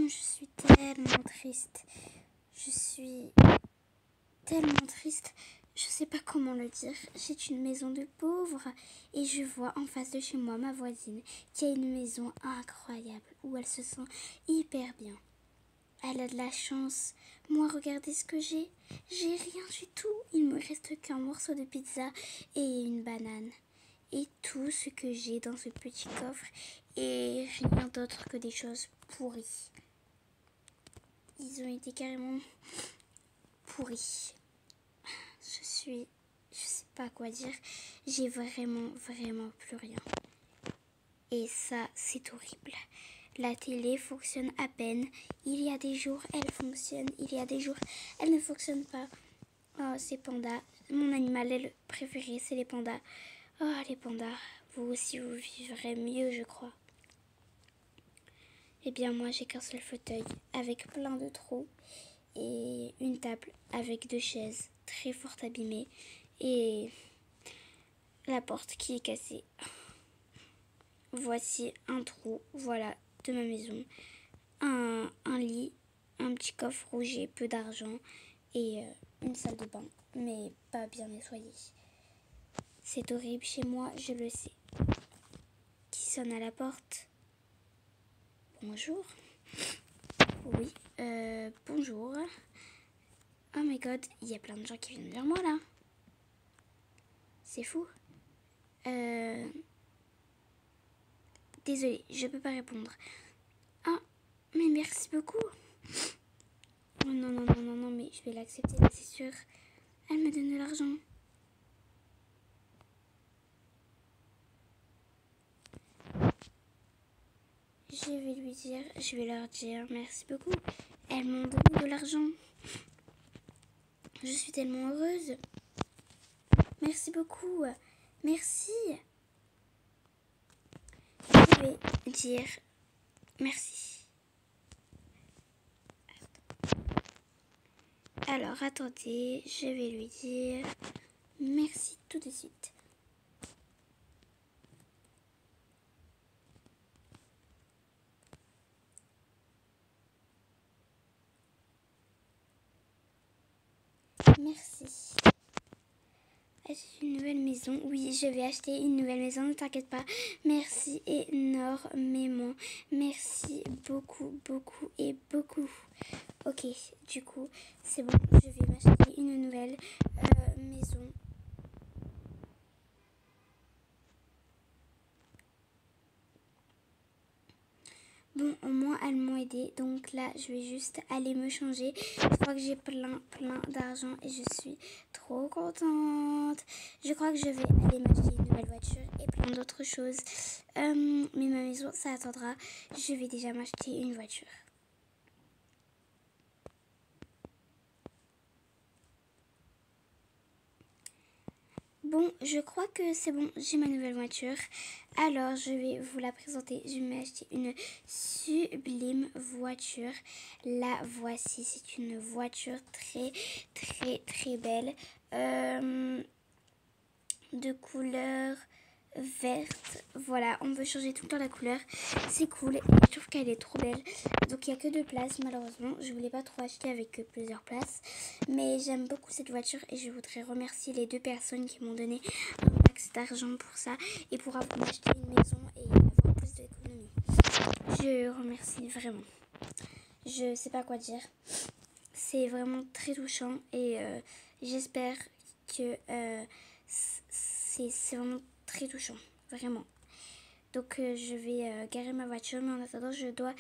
je suis tellement triste. Je suis tellement triste. Je sais pas comment le dire. C'est une maison de pauvres et je vois en face de chez moi ma voisine qui a une maison incroyable où elle se sent hyper bien. Elle a de la chance. Moi, regardez ce que j'ai. J'ai rien du tout. Il me reste qu'un morceau de pizza et une banane. Et tout ce que j'ai dans ce petit coffre est rien d'autre que des choses pourries. Ils ont été carrément pourris. Je sais pas quoi dire. J'ai vraiment plus rien. Et ça, c'est horrible. La télé fonctionne à peine. Il y a des jours, elle fonctionne. Il y a des jours, elle ne fonctionne pas. Oh, ces pandas. Mon animal préféré, c'est les pandas. Oh, les pandas. Vous aussi, vous vivrez mieux, je crois. Eh bien, moi, j'ai qu'un seul fauteuil avec plein de trous et une table avec 2 chaises très fort abîmées et la porte qui est cassée. Voici un trou, voilà, de ma maison. Un lit, un petit coffre où j'ai peu d'argent et une salle de bain, mais pas bien nettoyée. C'est horrible chez moi, je le sais. Qui sonne à la porte? Bonjour. Oui, bonjour. Oh my god, il y a plein de gens qui viennent vers moi là. C'est fou. Désolée, je peux pas répondre. Ah, mais merci beaucoup. Oh non, mais je vais l'accepter, c'est sûr. Elle me donne de l'argent. Je vais leur dire merci beaucoup. Elles m'ont donné de l'argent. Je suis tellement heureuse. Merci beaucoup. Merci. Je vais dire merci. Alors, attendez, je vais lui dire merci tout de suite. Merci. C'est une nouvelle maison. Oui, je vais acheter une nouvelle maison, ne t'inquiète pas. Merci énormément. Merci beaucoup et beaucoup. Ok, du coup, c'est bon. Je vais m'acheter une nouvelle maison. Bon, au moins, elles m'ont aidé. Donc là, je vais juste aller me changer. Je crois que j'ai plein d'argent et je suis trop contente. Je crois que je vais aller m'acheter une nouvelle voiture et plein d'autres choses. Mais ma maison, ça attendra. Je vais déjà m'acheter une voiture. Bon, je crois que c'est bon, j'ai ma nouvelle voiture. Alors, je vais vous la présenter. Je m'ai acheté une sublime voiture. La voici, c'est une voiture très belle. De couleur verte. Voilà, on peut changer tout le temps la couleur. C'est cool et je trouve qu'elle est trop belle. Donc il n'y a que 2 places malheureusement. Je voulais pas trop acheter avec plusieurs places. Mais j'aime beaucoup cette voiture et je voudrais remercier les 2 personnes qui m'ont donné un max d'argent pour ça. Et pour avoir m'acheter une maison et avoir plus d'économie. Je remercie vraiment. Je sais pas quoi dire. C'est vraiment très touchant et j'espère que c'est vraiment très touchant, vraiment. Donc je vais garer ma voiture, mais en attendant je dois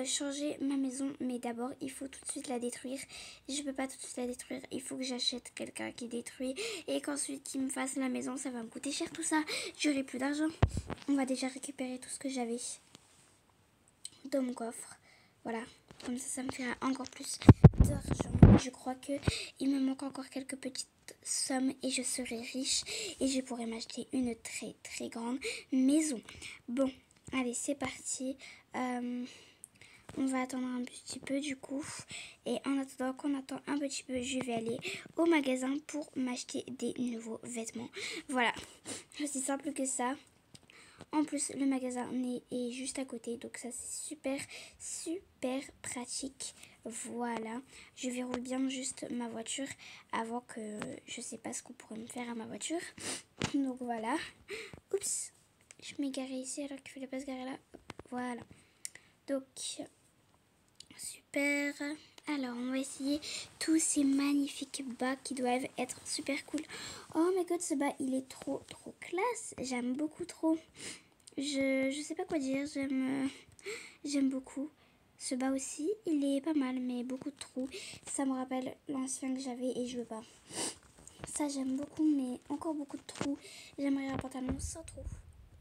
changer ma maison. Mais d'abord il faut tout de suite la détruire. Je peux pas tout de suite la détruire, il faut que j'achète quelqu'un qui détruit et qu'ensuite qui me fasse la maison. Ça va me coûter cher tout ça, j'aurai plus d'argent. On va déjà récupérer tout ce que j'avais dans mon coffre. Voilà, comme ça me fera encore plus d'argent. Je crois que il me manque encore quelques petites sommes et je serai riche et je pourrai m'acheter une très grande maison. Bon, allez, c'est parti. On va attendre un petit peu du coup. Et en attendant qu'on attend un petit peu, je vais aller au magasin pour m'acheter des nouveaux vêtements. Voilà, aussi simple que ça. En plus, le magasin est juste à côté, donc ça c'est super, super pratique. Voilà, je verrouille bien juste ma voiture avant que je sais pas ce qu'on pourrait me faire à ma voiture. Donc voilà. Oups, je m'ai garée ici alors qu'il fallait pas se garer là. Voilà. Donc, super. Alors, on va essayer tous ces magnifiques bas qui doivent être super cool. Oh my god, ce bas, il est trop classe. J'aime beaucoup trop. Je sais pas quoi dire. J'aime beaucoup. Ce bas aussi, il est pas mal, mais beaucoup de trous. Ça me rappelle l'ancien que j'avais et je veux pas. Ça, j'aime beaucoup, mais encore beaucoup de trous. J'aimerais un pantalon sans trous.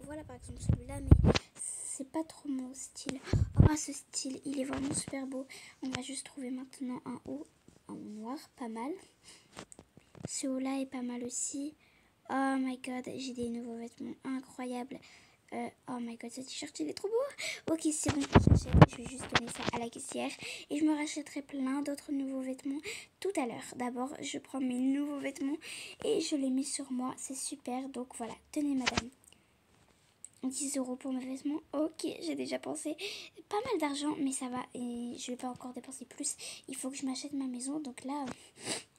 Voilà, par exemple, celui-là, mais c'est pas trop mon style. Oh, ce style, il est vraiment super beau. On va juste trouver maintenant un haut en noir, pas mal. Ce haut-là est pas mal aussi. Oh my god, j'ai des nouveaux vêtements incroyables. Oh my god, ce t-shirt il est trop beau. Ok, c'est bon, je vais juste donner ça à la caissière. Et je me rachèterai plein d'autres nouveaux vêtements tout à l'heure. D'abord, je prends mes nouveaux vêtements et je les mets sur moi. C'est super, donc voilà, tenez madame. 10 € pour mes vêtements. Ok, j'ai déjà pensé pas mal d'argent, mais ça va. Et je vais pas encore dépenser plus. Il faut que je m'achète ma maison. Donc là,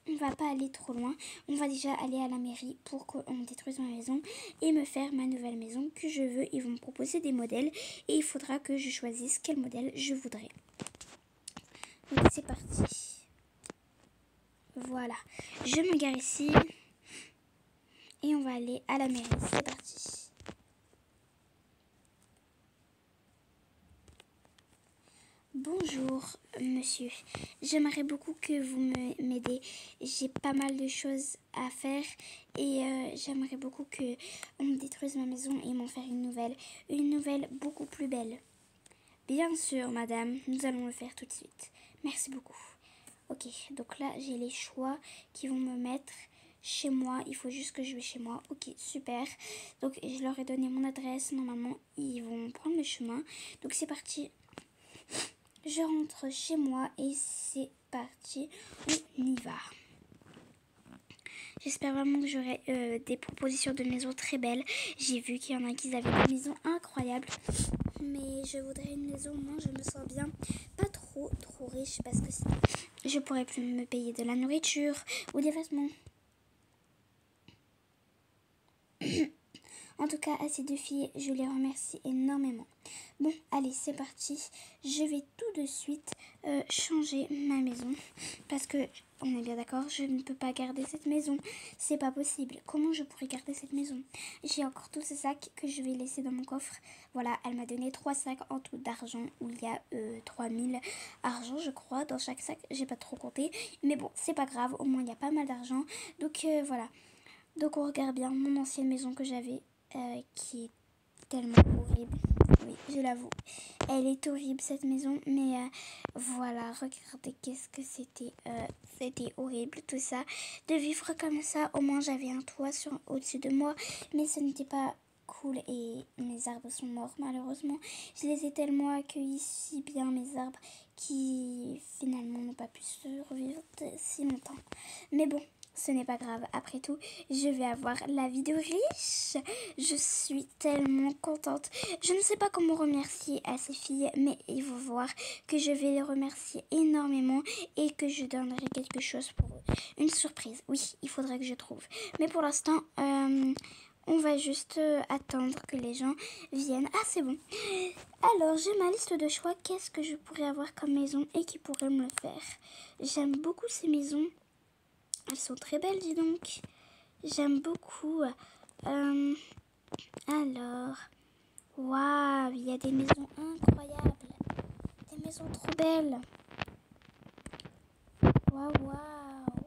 on va pas aller trop loin. On va déjà aller à la mairie pour qu'on détruise ma maison et me faire ma nouvelle maison que je veux. Ils vont me proposer des modèles et il faudra que je choisisse quel modèle je voudrais. Donc c'est parti. Voilà. Je me gare ici et on va aller à la mairie. C'est parti. Bonjour, monsieur. J'aimerais beaucoup que vous m'aidez. J'ai pas mal de choses à faire et j'aimerais beaucoup que on me détruise ma maison et m'en faire une nouvelle beaucoup plus belle. Bien sûr, madame, nous allons le faire tout de suite. Merci beaucoup. Ok, donc là, j'ai les choix qui vont me mettre chez moi. Il faut juste que je vais chez moi. Ok, super. Donc, je leur ai donné mon adresse. Normalement, ils vont prendre le chemin. Donc, c'est parti. Je rentre chez moi et c'est parti, on y va. J'espère vraiment que j'aurai des propositions de maisons très belles. J'ai vu qu'il y en a qui avaient des maisons incroyables. Mais je voudrais une maison où moi je me sens bien. Pas trop riche parce que je pourrais plus me payer de la nourriture ou des vêtements. En tout cas, à ces deux filles, je les remercie énormément. Bon, allez, c'est parti. Je vais tout de suite changer ma maison. Parce que, on est bien d'accord, je ne peux pas garder cette maison. C'est pas possible. Comment je pourrais garder cette maison? J'ai encore tous ces sacs que je vais laisser dans mon coffre. Voilà, elle m'a donné 3 sacs en tout d'argent. Où il y a 3000 argent, je crois, dans chaque sac. J'ai pas trop compté. Mais bon, c'est pas grave. Au moins, il y a pas mal d'argent. Donc, voilà. Donc, on regarde bien mon ancienne maison que j'avais. Qui est tellement horrible. Oui, je l'avoue. Elle est horrible cette maison, mais voilà, regardez qu'est-ce que c'était. C'était horrible tout ça. De vivre comme ça, au moins j'avais un toit au-dessus de moi, mais ce n'était pas cool et mes arbres sont morts malheureusement. Je les ai tellement accueillis si bien, mes arbres, qui finalement n'ont pas pu survivre si longtemps. Mais bon. Ce n'est pas grave, après tout, je vais avoir la vie de riche. Je suis tellement contente. Je ne sais pas comment remercier à ces filles, mais il faut voir que je vais les remercier énormément et que je donnerai quelque chose pour eux. Une surprise, oui, il faudra que je trouve. Mais pour l'instant, on va juste attendre que les gens viennent. Ah, c'est bon. Alors, j'ai ma liste de choix. Qu'est-ce que je pourrais avoir comme maison et qui pourrait me le faire? J'aime beaucoup ces maisons. Elles sont très belles, dis donc. J'aime beaucoup. Alors, waouh, il y a des maisons incroyables. Des maisons trop belles. Waouh, waouh.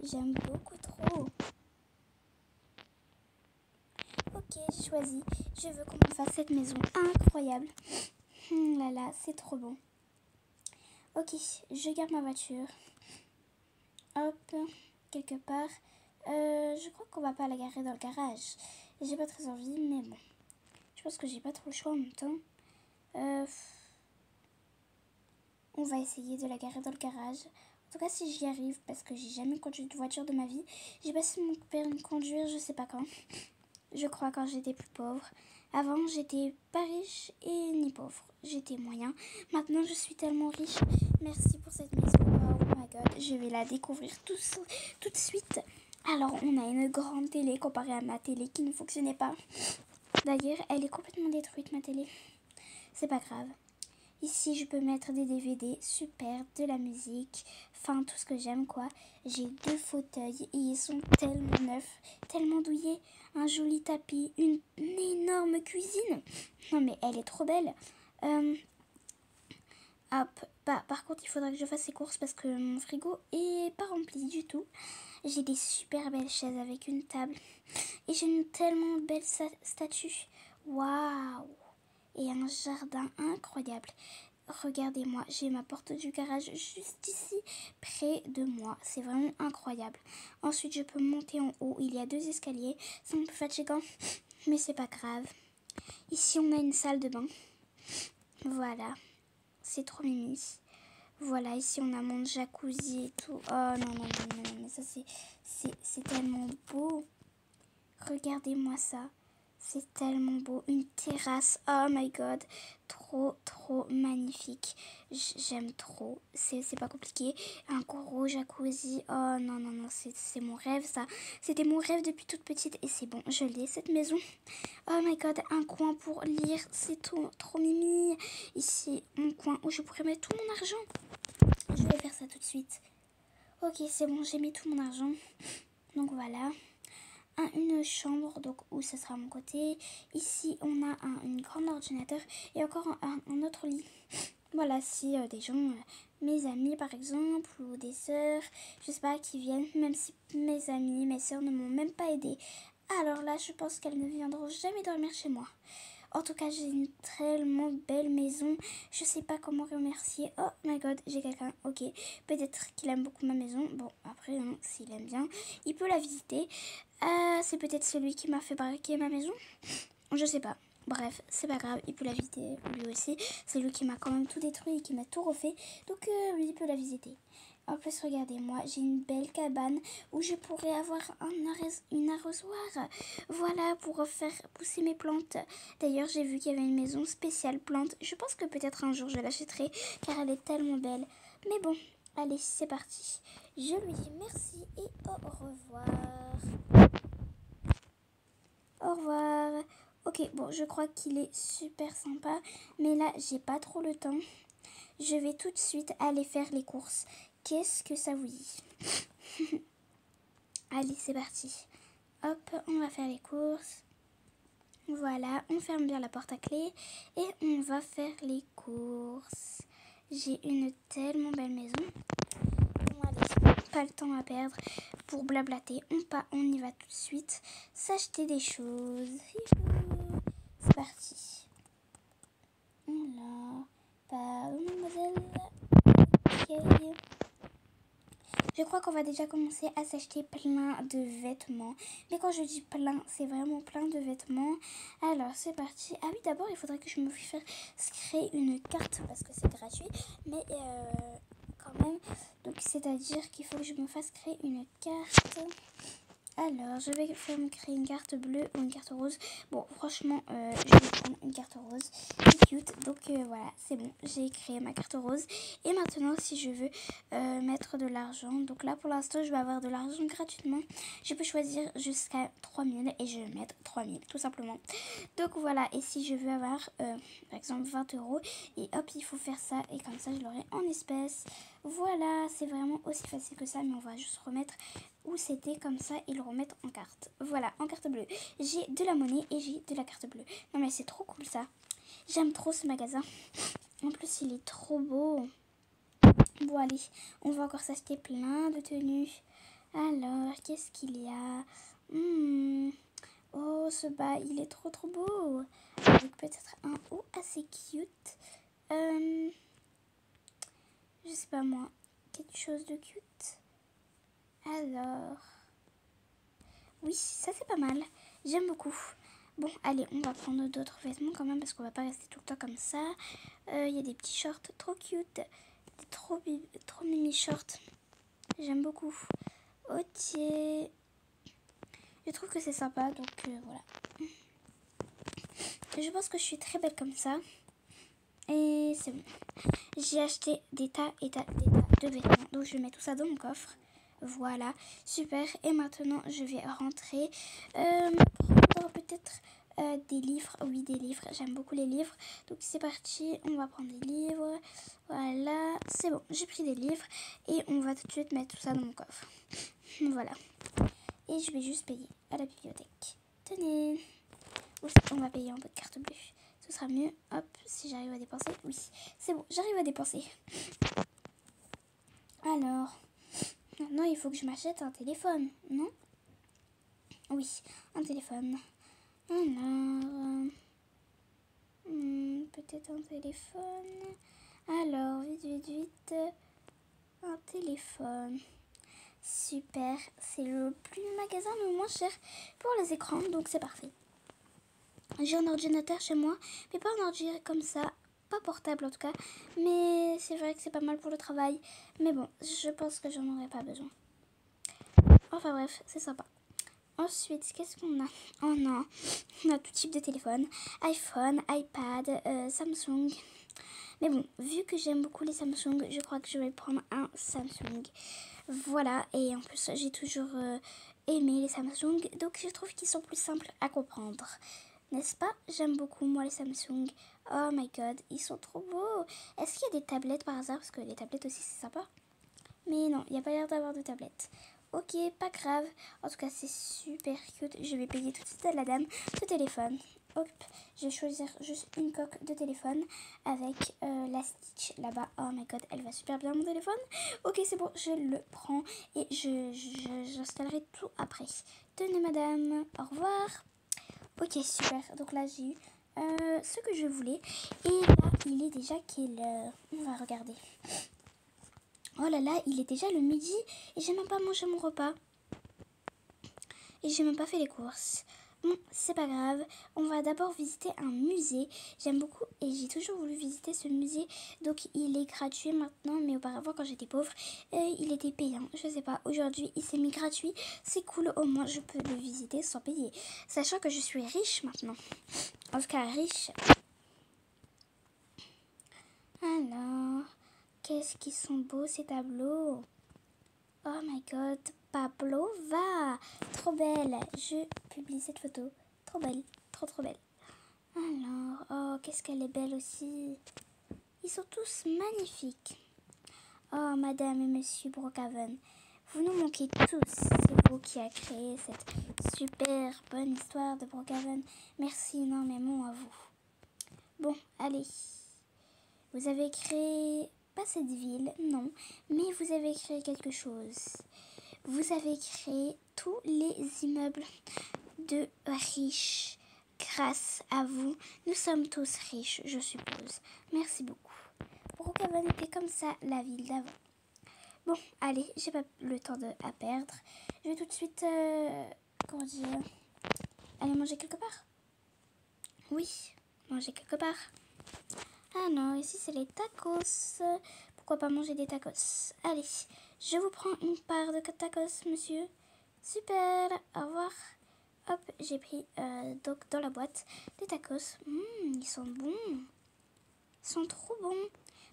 J'aime beaucoup trop. Ok, j'ai choisi. Je veux qu'on me fasse cette maison incroyable. Là là, c'est trop bon. Ok, je garde ma voiture. Hop, quelque part. Je crois qu'on va pas la garer dans le garage. J'ai pas très envie, mais bon. Je pense que j'ai pas trop le choix en même temps. On va essayer de la garer dans le garage. En tout cas, si j'y arrive, parce que j'ai jamais conduit de voiture de ma vie. J'ai passé mon permis de conduire, je sais pas quand. je crois, quand j'étais plus pauvre. Avant, j'étais pas riche et ni pauvre. J'étais moyen. Maintenant, je suis tellement riche. Merci pour cette maison. Oh my god, je vais la découvrir tout de suite. Alors, on a une grande télé comparée à ma télé qui ne fonctionnait pas. D'ailleurs, elle est complètement détruite, ma télé. C'est pas grave. Ici, je peux mettre des DVD, super, de la musique, enfin, tout ce que j'aime, quoi. J'ai 2 fauteuils et ils sont tellement neufs, tellement douillés. Un joli tapis, une énorme cuisine. Non, mais elle est trop belle. Hop, par contre, il faudra que je fasse les courses parce que mon frigo est pas rempli du tout. J'ai des super belles chaises avec une table. Et j'ai une tellement belle statue. Waouh! Et un jardin incroyable. Regardez-moi, j'ai ma porte du garage juste ici, près de moi. C'est vraiment incroyable. Ensuite, je peux monter en haut. Il y a 2 escaliers. C'est un peu fatigant, mais c'est pas grave. Ici, on a une salle de bain. Voilà, c'est trop mimi. Voilà, ici, on a mon jacuzzi et tout. Oh non, non, non, non, non, mais ça, c'est tellement beau. Regardez-moi ça. C'est tellement beau. Une terrasse. Oh my god. Trop, trop magnifique. J'aime trop. C'est pas compliqué. Un gros jacuzzi. Oh non, non, non. C'est mon rêve, ça. C'était mon rêve depuis toute petite. Et c'est bon. Je l'ai, cette maison. Oh my god. Un coin pour lire. C'est trop mimi. Ici, mon coin où je pourrais mettre tout mon argent. Je vais faire ça tout de suite. Ok, c'est bon. J'ai mis tout mon argent. Donc voilà. Une chambre, donc où ça sera à mon côté. Ici, on a une grande ordinateur et encore un autre lit. Voilà, si des gens, mes amis par exemple, ou des sœurs, je sais pas, qui viennent, même si mes amis, mes sœurs ne m'ont même pas aidé. Alors là, je pense qu'elles ne viendront jamais dormir chez moi. En tout cas, j'ai une tellement belle maison. Je sais pas comment remercier. Oh my god, j'ai quelqu'un. Ok, peut-être qu'il aime beaucoup ma maison. Bon, après, hein, s'il aime bien, il peut la visiter. C'est peut-être celui qui m'a fait braquer ma maison. Je sais pas. Bref, c'est pas grave, il peut la visiter lui aussi. C'est lui qui m'a quand même tout détruit et qui m'a tout refait. Donc lui, il peut la visiter. En plus, regardez-moi, j'ai une belle cabane où je pourrais avoir une arrosoir. Voilà, pour faire pousser mes plantes. D'ailleurs, j'ai vu qu'il y avait une maison spéciale plantes. Je pense que peut-être un jour je l'achèterai car elle est tellement belle. Mais bon, allez, c'est parti. Je lui dis merci et au revoir. Au revoir. Ok, bon, je crois qu'il est super sympa. Mais là, j'ai pas trop le temps. Je vais tout de suite aller faire les courses. Qu'est-ce que ça vous dit? Allez, c'est parti. Hop, on va faire les courses. Voilà, on ferme bien la porte à clé et on va faire les courses. J'ai une tellement belle maison. Bon, allez, pas le temps à perdre pour blablater. On y va tout de suite s'acheter des choses. C'est parti. Voilà. Pardon, mademoiselle. Ok. Je crois qu'on va déjà commencer à s'acheter plein de vêtements. Mais quand je dis plein, c'est vraiment plein de vêtements. Alors, c'est parti. Ah oui, d'abord, il faudrait que je me fasse créer une carte parce que c'est gratuit. Mais quand même, donc c'est-à-dire qu'il faut que je me fasse créer une carte. Alors, je vais faire me créer une carte bleue ou une carte rose. Bon, franchement, je vais prendre une carte rose. C'est cute. Donc, voilà, c'est bon. J'ai créé ma carte rose. Et maintenant, si je veux mettre de l'argent. Donc là, pour l'instant, je vais avoir de l'argent gratuitement. Je peux choisir jusqu'à 3000 et je vais mettre 3000, tout simplement. Donc, voilà. Et si je veux avoir, par exemple, 20 euros. Et hop, il faut faire ça. Et comme ça, je l'aurai en espèces. Voilà, c'est vraiment aussi facile que ça. Mais on va juste remettre où c'était comme ça et le remettre en carte. Voilà, en carte bleue. J'ai de la monnaie et j'ai de la carte bleue. Non mais c'est trop cool ça. J'aime trop ce magasin. En plus, il est trop beau. Bon, allez, on va encore s'acheter plein de tenues. Alors, qu'est-ce qu'il y a? Oh, ce bas, il est trop trop beau. Avec peut-être un haut assez cute. Je sais pas moi. Quelque chose de cute. Alors, oui, ça c'est pas mal. J'aime beaucoup. Bon, allez, on va prendre d'autres vêtements quand même parce qu'on va pas rester tout le temps comme ça. Il y a des petits shorts trop cute. Des trop mimi shorts. J'aime beaucoup. Ok. Je trouve que c'est sympa, donc voilà. Je pense que je suis très belle comme ça. Et c'est bon. J'ai acheté des tas et tas de vêtements. Donc je mets tout ça dans mon coffre. Voilà, super. Et maintenant, je vais rentrer. Prendre peut-être des livres. Oui, des livres. J'aime beaucoup les livres. Donc c'est parti. On va prendre des livres. Voilà, c'est bon. J'ai pris des livres. Et on va tout de suite mettre tout ça dans mon coffre. Voilà. Et je vais juste payer à la bibliothèque. Tenez. Ou on va payer en peu de carte bleue. Ce sera mieux. Hop, si j'arrive à dépenser. Oui, c'est bon, j'arrive à dépenser. Alors, maintenant il faut que je m'achète un téléphone, non? Oui, un téléphone. Alors, peut-être un téléphone. Alors, vite. Un téléphone. Super, c'est le magasin le moins cher pour les écrans, donc c'est parfait. J'ai un ordinateur chez moi, mais pas un ordinateur comme ça, pas portable en tout cas. Mais c'est vrai que c'est pas mal pour le travail. Mais bon, je pense que j'en aurais pas besoin. Enfin bref, c'est sympa. Ensuite, qu'est-ce qu'on a? Oh non, on a tout type de téléphone. iPhone, iPad, Samsung. Mais bon, vu que j'aime beaucoup les Samsung, je crois que je vais prendre un Samsung. Voilà, et en plus, j'ai toujours aimé les Samsung. Donc je trouve qu'ils sont plus simples à comprendre. N'est-ce pas? J'aime beaucoup, moi, les Samsung. Oh my god, ils sont trop beaux. Est-ce qu'il y a des tablettes par hasard? Parce que les tablettes aussi, c'est sympa. Mais non, il n'y a pas l'air d'avoir de tablettes. Ok, pas grave. En tout cas, c'est super cute. Je vais payer tout de suite à la dame ce téléphone. Hop, je vais choisir juste une coque de téléphone avec la Stitch là-bas. Oh my god, elle va super bien mon téléphone. Ok, c'est bon, je le prends et j'installerai tout après. Tenez madame, au revoir. Ok, super. Donc là, j'ai eu ce que je voulais. Et là, il est déjà quelle heure? On va regarder. Oh là là, il est déjà le midi et j'ai même pas mangé mon repas. Et j'ai même pas fait les courses. Bon, c'est pas grave. On va d'abord visiter un musée. J'aime beaucoup et j'ai toujours voulu visiter ce musée. Donc il est gratuit maintenant, mais auparavant quand j'étais pauvre, il était payant. Je sais pas, aujourd'hui il s'est mis gratuit. C'est cool, au moins je peux le visiter sans payer. Sachant que je suis riche maintenant. En tout cas riche. Alors, qu'est-ce qu'ils sont beaux ces tableaux. Oh my god, Pablo va. Trop belle. Je publie cette photo. Trop belle, trop belle. Alors, oh, qu'est-ce qu'elle est belle aussi. Ils sont tous magnifiques. Oh, madame et monsieur Brookhaven, vous nous manquez tous. C'est vous qui a créé cette super bonne histoire de Brookhaven. Merci énormément à vous. Bon, allez. Vous avez créé, pas cette ville, non, mais vous avez créé quelque chose. Vous avez créé tous les immeubles de riches. Grâce à vous, nous sommes tous riches, je suppose. Merci beaucoup. Brookhaven était comme ça, la ville d'avant. Bon, allez, j'ai pas le temps à perdre. Je vais tout de suite, comment dire, aller manger quelque part. Oui, manger quelque part. Ah non, ici c'est les tacos. Pourquoi pas manger des tacos? Allez, je vous prends une part de tacos, monsieur. Super, au revoir. Hop, j'ai pris donc dans la boîte des tacos. Ils sont bons. Ils sont trop bons.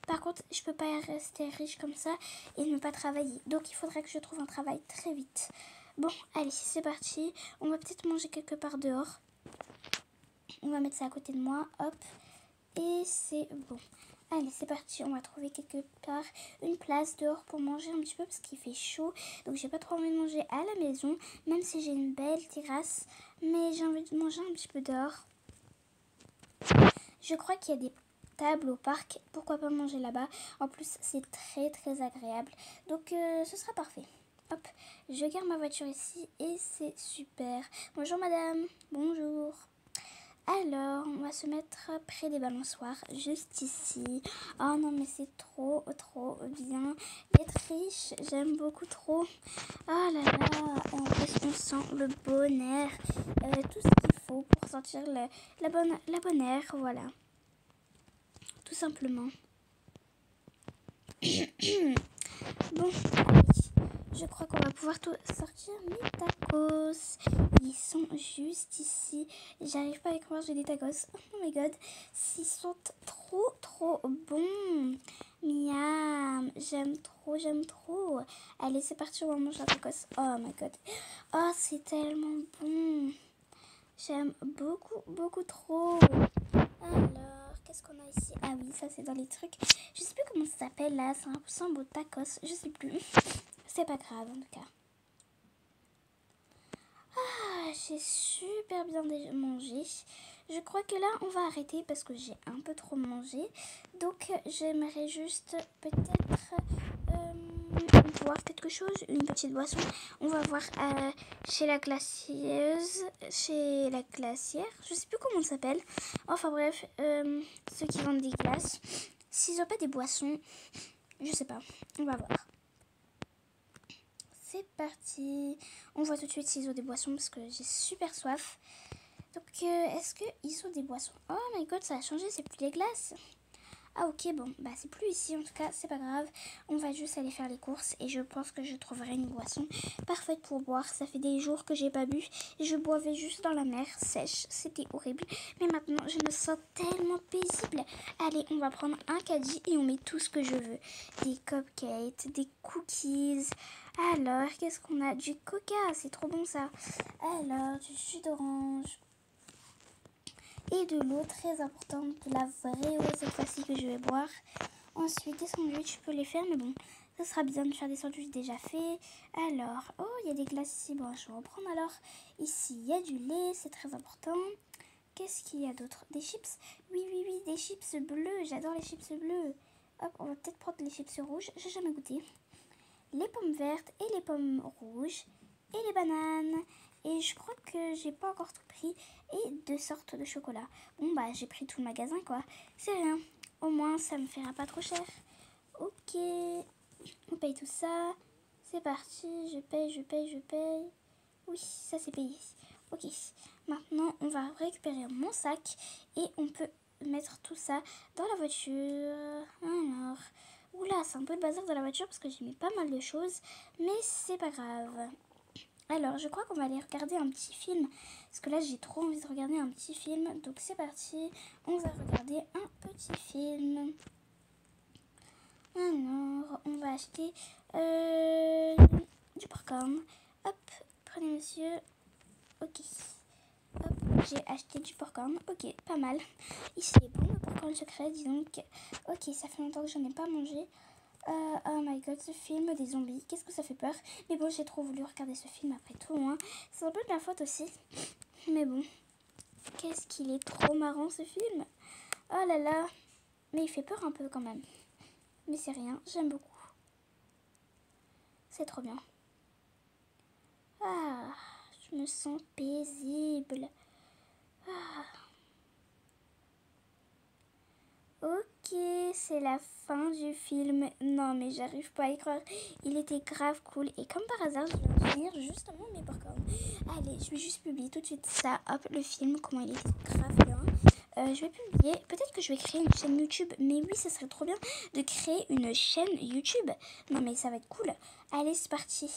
Par contre, je peux pas rester riche comme ça et ne pas travailler. Donc il faudrait que je trouve un travail très vite. Bon, allez, c'est parti. On va peut-être manger quelque part dehors. On va mettre ça à côté de moi. Hop. Et c'est bon. Allez, c'est parti. On va trouver quelque part une place dehors pour manger un petit peu parce qu'il fait chaud. Donc, j'ai pas trop envie de manger à la maison, même si j'ai une belle terrasse. Mais j'ai envie de manger un petit peu dehors. Je crois qu'il y a des tables au parc. Pourquoi pas manger là-bas? En plus, c'est très agréable. Donc, ce sera parfait. Hop, je garde ma voiture ici et c'est super. Bonjour madame. Bonjour. Alors, on va se mettre près des balançoires, juste ici. Oh non, mais c'est trop bien d'être riche. J'aime beaucoup trop. Oh là là, en plus, on sent le bon air. Tout ce qu'il faut pour sentir la bonne air, voilà. Tout simplement. Bon, allez. je crois qu'on va pouvoir tout sortir mes tacos. Ils sont juste ici. J'arrive pas à y croire, j'ai des tacos. Oh my god, ils sont trop bons. Miam, j'aime trop, j'aime trop. Allez, c'est parti, on va manger un tacos. Oh my god. Oh, c'est tellement bon. J'aime beaucoup trop. Alors, qu'est-ce qu'on a ici? Ah oui, ça c'est dans les trucs. Je sais plus comment ça s'appelle là, ça ressemble au tacos, je sais plus. C'est pas grave en tout cas. Ah, j'ai super bien mangé. Je crois que là on va arrêter parce que j'ai un peu trop mangé. Donc j'aimerais juste peut-être boire quelque chose, une petite boisson. On va voir chez la glacieuse, chez la glacière, je sais plus comment ça s'appelle. Enfin bref, ceux qui vendent des glaces. S'ils n'ont pas des boissons, je sais pas, on va voir. C'est parti. On voit tout de suite s'ils ont des boissons parce que j'ai super soif. Donc est-ce qu'ils ont des boissons? Oh my god, ça a changé, c'est plus des glaces. Ah ok, bon, bah c'est plus ici en tout cas, c'est pas grave. On va juste aller faire les courses et je pense que je trouverai une boisson parfaite pour boire. Ça fait des jours que j'ai pas bu et je boivais juste dans la mer sèche. C'était horrible. Mais maintenant, je me sens tellement paisible. Allez, on va prendre un caddie et on met tout ce que je veux. Des cupcakes, des cookies. Alors, qu'est-ce qu'on a? Du coca, c'est trop bon ça. Alors, du jus d'orange. Et de l'eau très importante, de la vraie eau cette fois-ci que je vais boire. Ensuite, des sandwichs, je peux les faire, mais bon, ça sera bien de faire des sandwichs déjà faits. Alors, oh, il y a des glaces ici, bon, je vais en prendre alors. Ici, il y a du lait, c'est très important. Qu'est-ce qu'il y a d'autre? Des chips? Oui, des chips bleus, j'adore les chips bleus. Hop, on va peut-être prendre les chips rouges, j'ai jamais goûté. Les pommes vertes et les pommes rouges et les bananes. Et je crois que j'ai pas encore tout pris. Et 2 sortes de chocolat. Bon bah j'ai pris tout le magasin quoi. C'est rien. Au moins ça me fera pas trop cher. Ok. On paye tout ça. C'est parti. Je paye. Oui, ça c'est payé. Ok. Maintenant on va récupérer mon sac. Et on peut mettre tout ça dans la voiture. Alors. Oula, c'est un peu le bazar dans la voiture parce que j'ai mis pas mal de choses. Mais c'est pas grave. Alors, je crois qu'on va aller regarder un petit film. Parce que là, j'ai trop envie de regarder un petit film. Donc, c'est parti. On va regarder un petit film. Alors, on va acheter du popcorn. Hop, prenez monsieur. Ok. Hop, j'ai acheté du popcorn. Ok, pas mal. Ici, est bon le popcorn secret, dis donc. Ok, ça fait longtemps que j'en ai pas mangé. Oh my god, ce film des zombies, qu'est-ce que ça fait peur. Mais bon, j'ai trop voulu regarder ce film après tout, hein. C'est un peu de ma faute aussi. Mais bon, qu'est-ce qu'il est trop marrant ce film. Oh là là. Mais il fait peur un peu quand même. Mais c'est rien, j'aime beaucoup. C'est trop bien. Ah, je me sens paisible. Ah. Ok, c'est la fin du film. Non, mais j'arrive pas à y croire. Il était grave cool. Et comme par hasard, je viens de finir justement mes popcorn. Allez, je vais juste publier tout de suite ça. Hop, le film, comment il était grave bien. Je vais publier. Peut-être que je vais créer une chaîne YouTube. Mais oui, ça serait trop bien de créer une chaîne YouTube. Non, mais ça va être cool. Allez, c'est parti.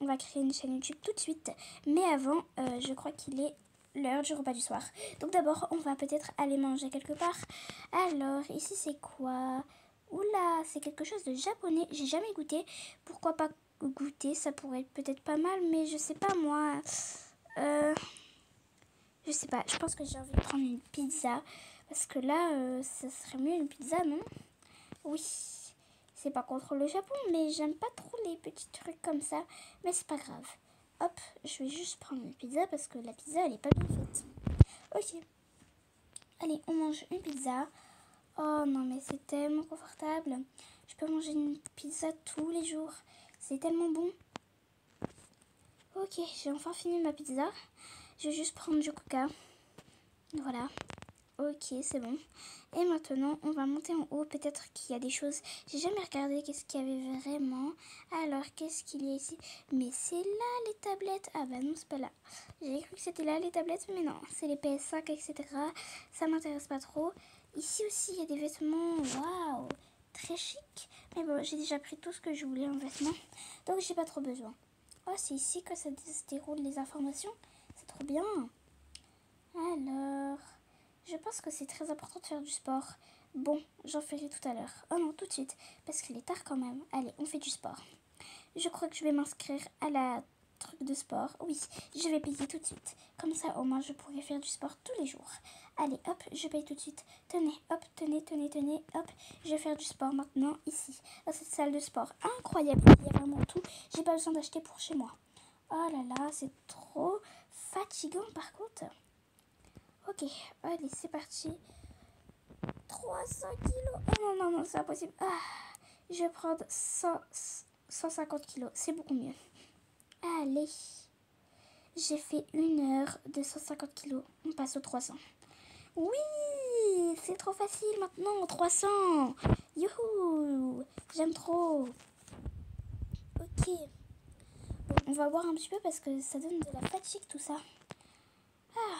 On va créer une chaîne YouTube tout de suite. Mais avant, je crois qu'il est l'heure du repas du soir. Donc d'abord, on va peut-être aller manger quelque part. Alors, ici c'est quoi? Oula, c'est quelque chose de japonais. J'ai jamais goûté. Pourquoi pas goûter? Ça pourrait être peut-être pas mal, mais je sais pas moi. Je sais pas. Je pense que j'ai envie de prendre une pizza. Parce que là, ça serait mieux une pizza, non? Oui. C'est pas contre le Japon, mais j'aime pas trop les petits trucs comme ça. Mais c'est pas grave. Hop, je vais juste prendre une pizza parce que la pizza, elle est pas bien faite. Ok. Allez, on mange une pizza. Oh non, mais c'est tellement confortable. Je peux manger une pizza tous les jours. C'est tellement bon. Ok, j'ai enfin fini ma pizza. Je vais juste prendre du coca. Voilà. Ok, c'est bon. Et maintenant, on va monter en haut. Peut-être qu'il y a des choses. J'ai jamais regardé qu'est-ce qu'il y avait vraiment. Alors, qu'est-ce qu'il y a ici? Mais c'est là les tablettes. Ah bah non, c'est pas là. J'ai cru que c'était là les tablettes, mais non. C'est les PS5, etc. Ça m'intéresse pas trop. Ici aussi, il y a des vêtements. Waouh! Très chic. Mais bon, j'ai déjà pris tout ce que je voulais en vêtements. Donc, j'ai pas trop besoin. Oh, c'est ici que ça se déroule les informations. C'est trop bien. Alors, je pense que c'est très important de faire du sport. Bon, j'en ferai tout à l'heure. Oh non, tout de suite, parce qu'il est tard quand même. Allez, on fait du sport. Je crois que je vais m'inscrire à la truc de sport. Oui, je vais payer tout de suite. Comme ça, au moins, je pourrai faire du sport tous les jours. Allez, hop, je paye tout de suite. Tenez, hop, tenez, tenez, tenez, hop. Je vais faire du sport maintenant, ici, dans cette salle de sport. Incroyable, il y a vraiment tout. J'ai pas besoin d'acheter pour chez moi. Oh là là, c'est trop fatigant par contre. Ok, allez, c'est parti. 300 kilos. Oh non, non, non, c'est impossible. Ah, je vais prendre 150 kilos. C'est beaucoup mieux. Allez. J'ai fait 1 heure de 150 kilos. On passe aux 300. Oui, c'est trop facile maintenant. 300. Youhou. J'aime trop. Ok. Bon, on va boire un petit peu parce que ça donne de la fatigue tout ça. Ah.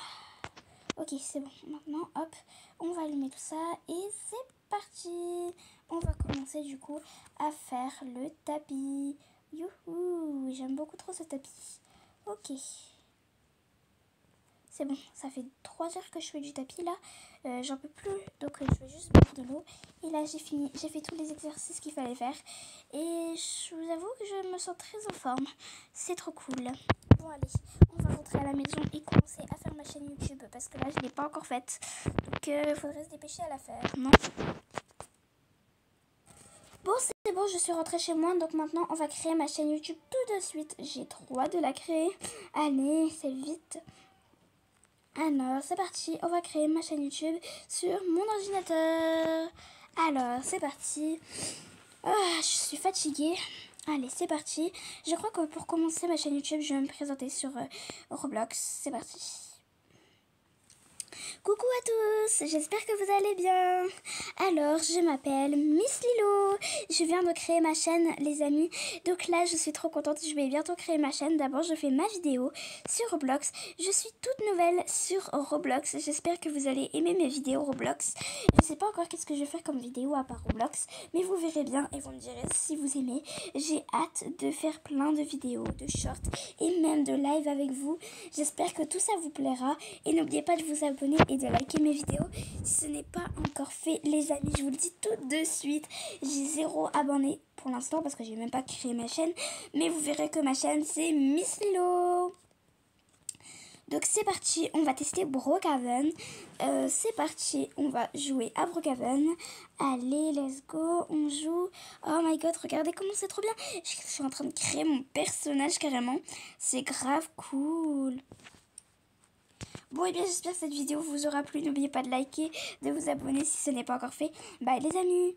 Ok, c'est bon. Maintenant, hop, on va allumer tout ça et c'est parti. On va commencer du coup à faire le tapis. Youhou, j'aime beaucoup trop ce tapis. Ok. C'est bon, ça fait 3 heures que je fais du tapis là. J'en peux plus, donc je vais juste boire de l'eau. Et là, j'ai fini. J'ai fait tous les exercices qu'il fallait faire. Et je vous avoue que je me sens très en forme. C'est trop cool. Bon, allez, on va rentrer à la maison et commencer à faire ma chaîne YouTube. Parce que là, je ne l'ai pas encore faite. Donc, il faudrait se dépêcher à la faire, non? Bon, c'est bon, je suis rentrée chez moi. Donc maintenant, on va créer ma chaîne YouTube tout de suite. J'ai trop hâte de la créer. Allez, c'est vite. Alors, c'est parti, on va créer ma chaîne YouTube sur mon ordinateur. Alors, c'est parti. Ah, je suis fatiguée. Allez, c'est parti. Je crois que pour commencer ma chaîne YouTube, je vais me présenter sur Roblox. C'est parti. Coucou à tous, j'espère que vous allez bien. Alors, je m'appelle Miss Lilo. Je viens de créer ma chaîne, les amis. Donc là, je suis trop contente. Je vais bientôt créer ma chaîne. D'abord, je fais ma vidéo sur Roblox. Je suis toute nouvelle sur Roblox. J'espère que vous allez aimer mes vidéos Roblox. Je ne sais pas encore qu'est-ce que je vais faire comme vidéo à part Roblox. Mais vous verrez bien et vous me direz si vous aimez. J'ai hâte de faire plein de vidéos, de shorts et même de live avec vous. J'espère que tout ça vous plaira. Et n'oubliez pas de vous abonner et de liker mes vidéos si ce n'est pas encore fait, les amis. Je vous le dis tout de suite, j'ai 0 abonnés pour l'instant parce que j'ai même pas créé ma chaîne, mais vous verrez que ma chaîne c'est Miss Lilo. Donc c'est parti, on va tester Brookhaven. C'est parti, on va jouer à Brookhaven. Allez, let's go, on joue. Oh my god, regardez comment c'est trop bien. Je suis en train de créer mon personnage carrément. C'est grave cool. Bon, et bien j'espère que cette vidéo vous aura plu. N'oubliez pas de liker, de vous abonner si ce n'est pas encore fait. Bye les amis.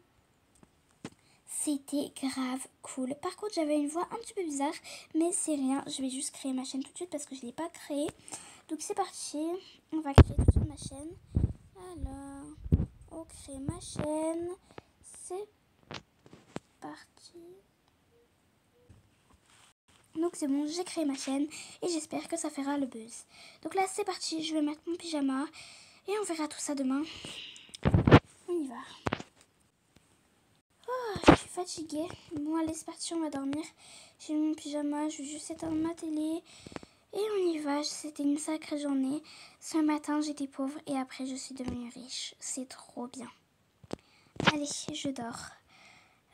C'était grave cool. Par contre, j'avais une voix un petit peu bizarre, mais c'est rien. Je vais juste créer ma chaîne tout de suite parce que je ne l'ai pas créée. Donc c'est parti. On va créer tout de suite ma chaîne. Alors, on crée ma chaîne. C'est parti. Donc c'est bon, j'ai créé ma chaîne et j'espère que ça fera le buzz. Donc là c'est parti, je vais mettre mon pyjama et on verra tout ça demain. On y va. Oh, je suis fatiguée. Bon allez c'est parti, on va dormir. J'ai mis mon pyjama, je vais juste éteindre ma télé et on y va. C'était une sacrée journée. Ce matin j'étais pauvre et après je suis devenue riche. C'est trop bien. Allez, je dors.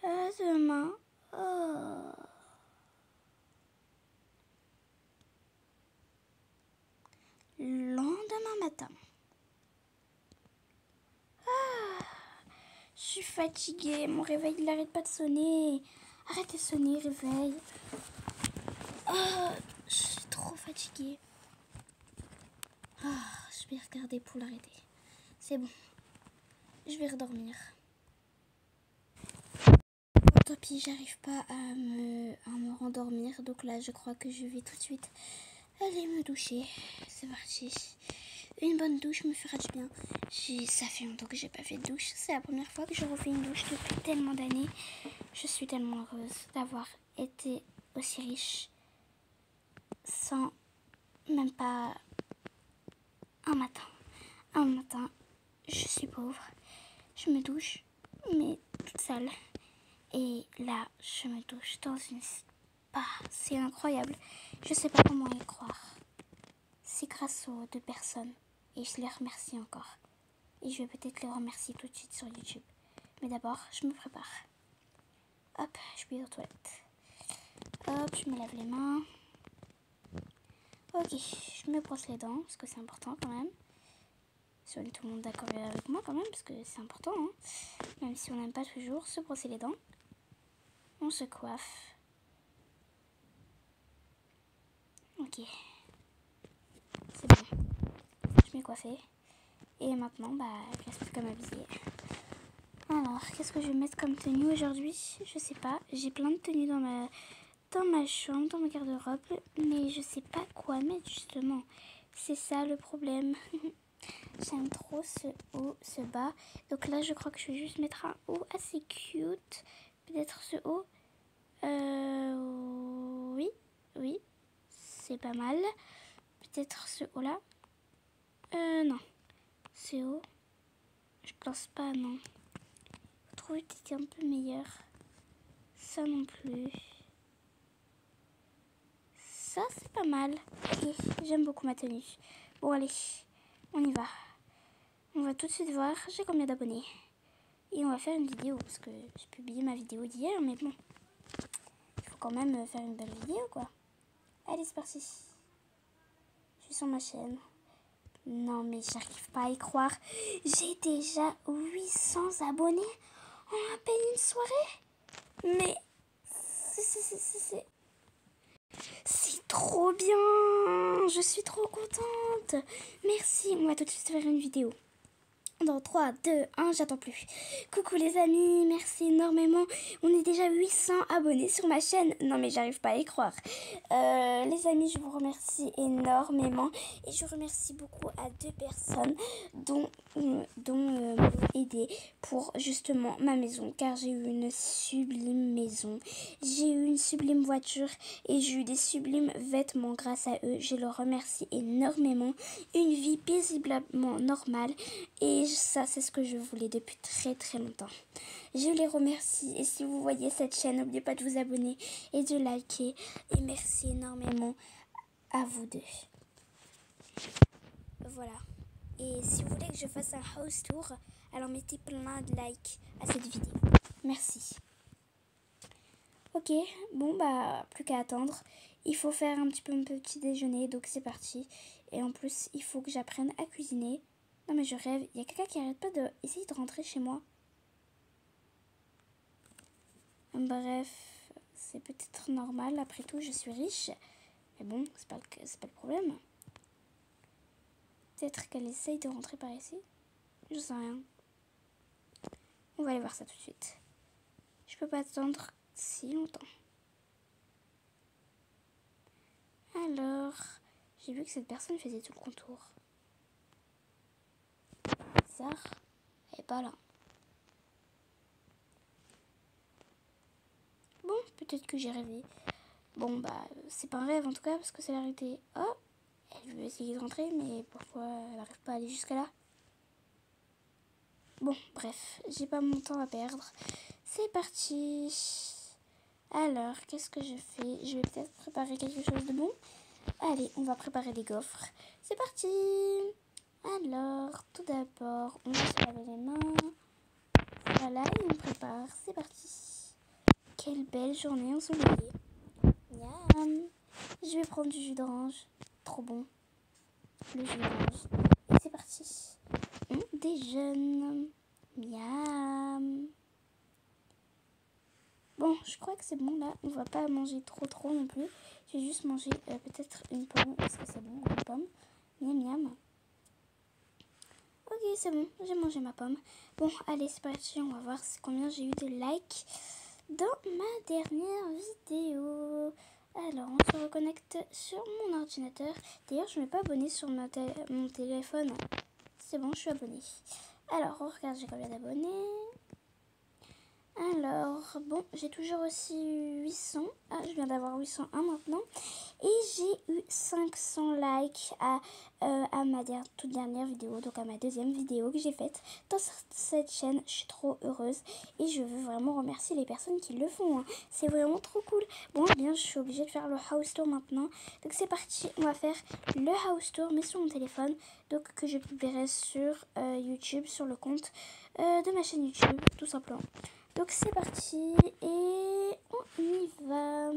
Demain. Oh. Lendemain matin. Je suis fatiguée, mon réveil il n'arrête pas de sonner. Arrêtez de sonner, réveil. Je suis trop fatiguée. Je vais regarder pour l'arrêter. C'est bon, je vais redormir. Bon, tant pis, j'arrive pas à me rendormir. Donc là, je crois que je vais tout de suite aller me doucher. C'est parti. Une bonne douche me fera du bien. Ça fait longtemps que j'ai pas fait de douche. C'est la première fois que je refais une douche depuis tellement d'années. Je suis tellement heureuse d'avoir été aussi riche sans même pas un matin. Un matin, je suis pauvre. Je me douche, mais toute sale. Et là, je me douche dans une spa. C'est incroyable. Je sais pas comment y croire. C'est grâce aux 2 personnes. Et je les remercie encore. Et je vais peut-être les remercier tout de suite sur YouTube. Mais d'abord, je me prépare. Hop, je vais aux toilettes. Hop, je me lave les mains. Ok, je me brosse les dents, parce que c'est important quand même. Si on est tout le monde d'accord avec moi quand même, parce que c'est important. Hein. Même si on n'aime pas toujours se brosser les dents. On se coiffe. Ok. C'est bon. Je m'ai coiffée. Et maintenant, il reste plus qu'à m'habiller. Alors, qu'est-ce que je vais mettre comme tenue aujourd'hui? Je sais pas. J'ai plein de tenues dans ma chambre, dans ma garde-robe. Mais je sais pas quoi mettre justement. C'est ça le problème. J'aime trop ce haut, ce bas. Donc là, je crois que je vais juste mettre un haut assez cute. Peut-être ce haut. Oui. C'est pas mal. Peut-être ce haut-là. Non. Ce haut. Je pense pas, non. Je trouve que c'était un peu meilleur. Ça non plus. Ça, c'est pas mal. Ok, j'aime beaucoup ma tenue. Bon, allez, on y va. On va tout de suite voir j'ai combien d'abonnés. Et on va faire une vidéo, parce que j'ai publié ma vidéo d'hier, mais bon. Il faut quand même faire une belle vidéo, quoi. Allez, c'est parti. Je suis sur ma chaîne. Non, mais j'arrive pas à y croire. J'ai déjà 800 abonnés en à peine une soirée. Mais c'est trop bien. Je suis trop contente. Merci. On va tout de suite faire une vidéo. Dans 3, 2, 1, j'attends plus. Coucou les amis, merci énormément. On est déjà 800 abonnés sur ma chaîne. Non mais j'arrive pas à y croire. Les amis, je vous remercie énormément. Et je remercie beaucoup à 2 personnes dont m'ont aidé pour justement ma maison. Car j'ai eu une sublime maison. J'ai eu une sublime voiture. Et j'ai eu des sublimes vêtements grâce à eux. Je leur remercie énormément. Une vie paisiblement normale. Et ça, c'est ce que je voulais depuis très très longtemps. Je les remercie. Et si vous voyez cette chaîne, n'oubliez pas de vous abonner et de liker. Et merci énormément à vous 2. Voilà. Et si vous voulez que je fasse un house tour, alors mettez plein de likes à cette vidéo. Merci. Ok, bon plus qu'à attendre. Il faut faire un petit peu mon petit déjeuner, donc c'est parti. Et en plus, il faut que j'apprenne à cuisiner. Non mais je rêve, il y a quelqu'un qui arrête pas d'essayer de rentrer chez moi. Bref, c'est peut-être normal, après tout je suis riche. Mais bon, c'est pas le problème. Peut-être qu'elle essaye de rentrer par ici. Je sais rien. On va aller voir ça tout de suite. Je peux pas attendre si longtemps. Alors, j'ai vu que cette personne faisait tout le contour. Bizarre, elle est pas là. Bon, peut-être que j'ai rêvé. Bon, c'est pas un rêve en tout cas, parce que c'est la réalité. Oh, elle veut essayer de rentrer, mais pourquoi elle n'arrive pas à aller jusqu'à là? Bon, bref, j'ai pas mon temps à perdre. C'est parti. Alors, qu'est-ce que je fais? Je vais peut-être préparer quelque chose de bon. Allez, on va préparer des gaufres. C'est parti. Alors, tout d'abord, on va se laver les mains. Voilà, et on prépare. C'est parti. Quelle belle journée ensoleillée. Miam. Je vais prendre du jus d'orange. Trop bon. Le jus d'orange. Et c'est parti. On déjeune. Miam. Bon, je crois que c'est bon là. On va pas manger trop non plus. Je vais juste manger peut-être une pomme. Est-ce que c'est bon, une pomme? Miam miam. Ok, c'est bon. J'ai mangé ma pomme. Bon, allez, c'est parti. On va voir combien j'ai eu de likes dans ma dernière vidéo. Alors, on se reconnecte sur mon ordinateur. D'ailleurs, je ne m'ai pas abonné sur mon téléphone. C'est bon, je suis abonnée. Alors, on regarde, j'ai combien d'abonnés. Alors, bon, j'ai toujours aussi eu 800. Ah, je viens d'avoir 801 maintenant. Et j'ai eu 500 likes à ma toute dernière vidéo, donc à ma deuxième vidéo que j'ai faite dans cette chaîne. Je suis trop heureuse et je veux vraiment remercier les personnes qui le font, hein. C'est vraiment trop cool. Bon, eh bien, je suis obligée de faire le house tour maintenant. Donc c'est parti, on va faire le house tour, mais sur mon téléphone. Donc que je publierai sur YouTube, sur le compte de ma chaîne YouTube, tout simplement. Donc c'est parti et on y va.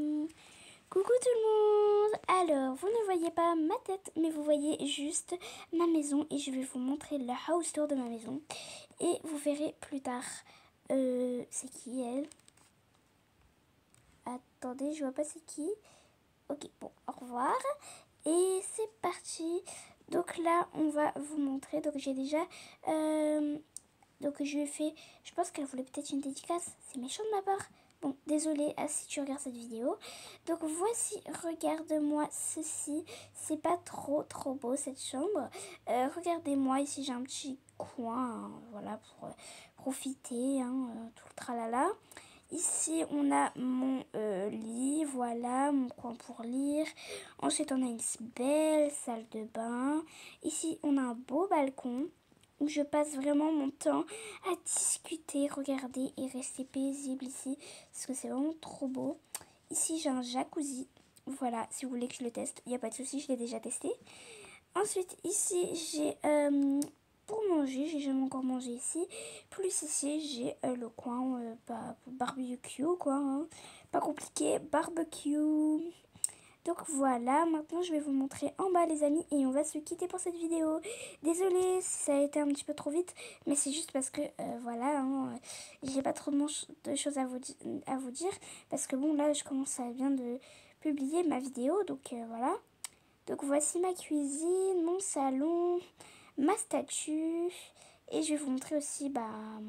Coucou tout le monde. Alors, vous ne voyez pas ma tête, mais vous voyez juste ma maison et je vais vous montrer le house tour de ma maison. Et vous verrez plus tard. C'est qui elle? Attendez, je vois pas c'est qui. Ok, bon, au revoir. Et c'est parti. Donc là, on va vous montrer. Donc j'ai déjà... donc je lui ai fait... Je pense qu'elle voulait peut-être une dédicace. C'est méchant de ma part. Bon, désolée si tu regardes cette vidéo. Donc voici, regarde-moi ceci. C'est pas trop beau cette chambre. Regardez-moi, ici j'ai un petit coin, hein, voilà, pour profiter, hein, tout le tralala. Ici, on a mon lit, voilà, mon coin pour lire. Ensuite, on a une belle salle de bain. Ici, on a un beau balcon où je passe vraiment mon temps à discuter, regarder et rester paisible ici. Parce que c'est vraiment trop beau. Ici, j'ai un jacuzzi. Voilà, si vous voulez que je le teste, il n'y a pas de souci, je l'ai déjà testé. Ensuite, ici, j'ai... pour manger, j'ai jamais encore mangé ici. Plus ici, j'ai le coin barbecue, quoi. Hein. Pas compliqué, barbecue. Donc voilà, maintenant je vais vous montrer en bas les amis et on va se quitter pour cette vidéo. Désolée si ça a été un petit peu trop vite, mais c'est juste parce que voilà, hein, j'ai pas trop de choses à vous dire. Parce que bon là je commence à bien de publier ma vidéo, donc voilà. Donc voici ma cuisine, mon salon, ma statue. Et je vais vous montrer aussi mon